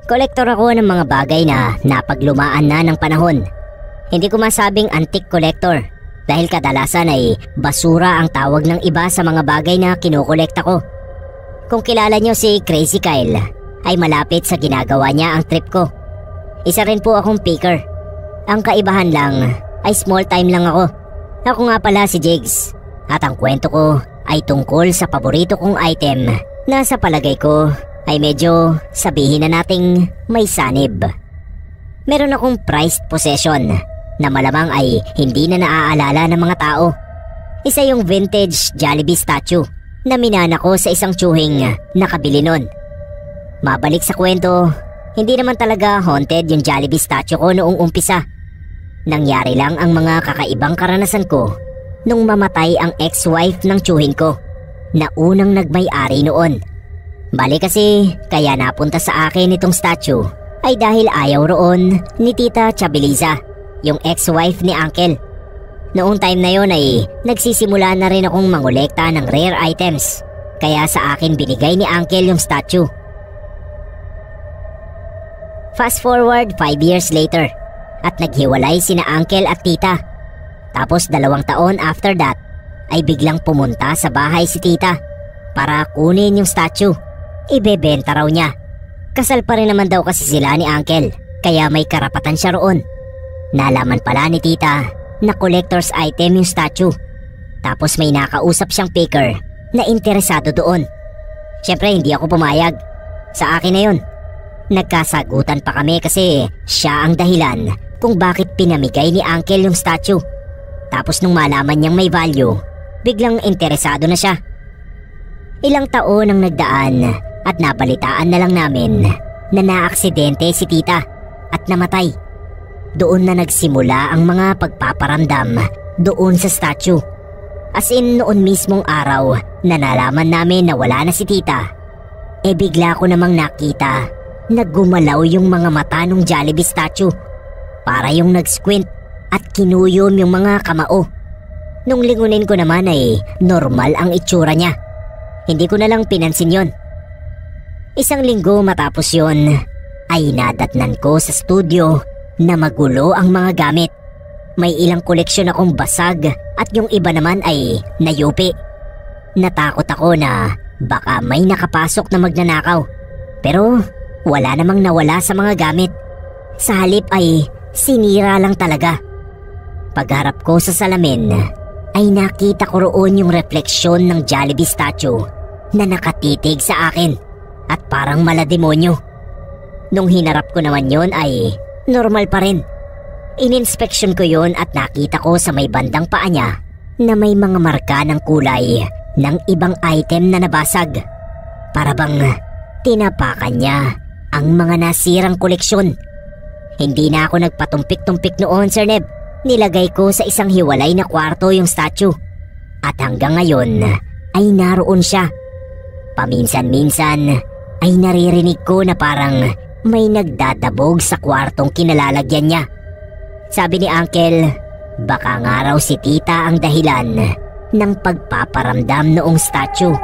Kolektor ako ng mga bagay na napaglumaan na ng panahon. Hindi ko masabing antique collector dahil kadalasan ay basura ang tawag ng iba sa mga bagay na kinukolekta ko. Kung kilala nyo si Crazy Kyle, ay malapit sa ginagawa niya ang trip ko. Isa rin po akong picker. Ang kaibahan lang ay small time lang ako. Ako nga pala si Jigs at ang kwento ko ay tungkol sa paborito kong item na sa palagay ko ay medyo sabihin na nating may sanib. Meron akong prized possession na malamang ay hindi na naaalala ng mga tao. Isa yung vintage Jollibee statue na minana ko sa isang tsuhing nakabili nun. Mabalik sa kwento, hindi naman talaga haunted yung Jollibee statue ko noong umpisa. Nangyari lang ang mga kakaibang karanasan ko nung mamatay ang ex-wife ng tsuhing ko na unang nagmay-ari noon. Bali kasi kaya napunta sa akin itong statue ay dahil ayaw roon ni Tita Chabiliza, yung ex-wife ni Uncle. Noong time na yon ay nagsisimula na rin akong mangolekta ng rare items, kaya sa akin binigay ni Uncle yung statue. Fast forward 5 years later at naghiwalay sina Uncle at Tita. Tapos 2 taon after that ay biglang pumunta sa bahay si Tita para kunin yung statue. Ibebenta raw niya. Kasal pa rin naman daw kasi sila ni Uncle, kaya may karapatan siya roon. Nalaman pala ni Tita na collector's item yung statue. Tapos may nakausap siyang picker na interesado doon. Siyempre hindi ako pumayag. Sa akin na yun. Nagkasagutan pa kami kasi siya ang dahilan kung bakit pinamigay ni Uncle yung statue. Tapos nung malaman niyang may value, biglang interesado na siya. Ilang taon ang nagdaan at nabalitaan na lang namin na naaksidente si Tita at namatay. Doon na nagsimula ang mga pagpaparamdam doon sa statue. As in noon mismong araw na nalaman namin na wala na si Tita, bigla ko namang nakita na gumalaw yung mga mata ng Jollibee statue. Para yung nag-squint at kinuyom yung mga kamao. Nung lingunin ko naman ay normal ang itsura niya. Hindi ko na lang pinansin yon. Isang linggo matapos yon ay nadatnan ko sa studio na magulo ang mga gamit. May ilang koleksyon akong basag at yung iba naman ay nayupi. Natakot ako na baka may nakapasok na magnanakaw. Pero wala namang nawala sa mga gamit. Sa halip ay sinira lang talaga. Pagharap ko sa salamin ay nakita ko roon yung refleksyon ng Jollibee statue na nakatitig sa akin at parang malademonyo. Nung hinarap ko naman yon ay normal pa rin. Ininspeksyon ko yon at nakita ko sa may bandang paa niya na may mga marka ng kulay ng ibang item na nabasag. Para bang tinapakan niya ang mga nasirang koleksyon. Hindi na ako nagpatumpik-tumpik noon, Sir Neb. Nilagay ko sa isang hiwalay na kwarto yung statue. At hanggang ngayon ay naroon siya. Paminsan-minsan ay naririnig ko na parang may nagdadabog sa kwartong kinalalagyan niya. Sabi ni Uncle, baka nga raw si Tita ang dahilan ng pagpaparamdam noong statue.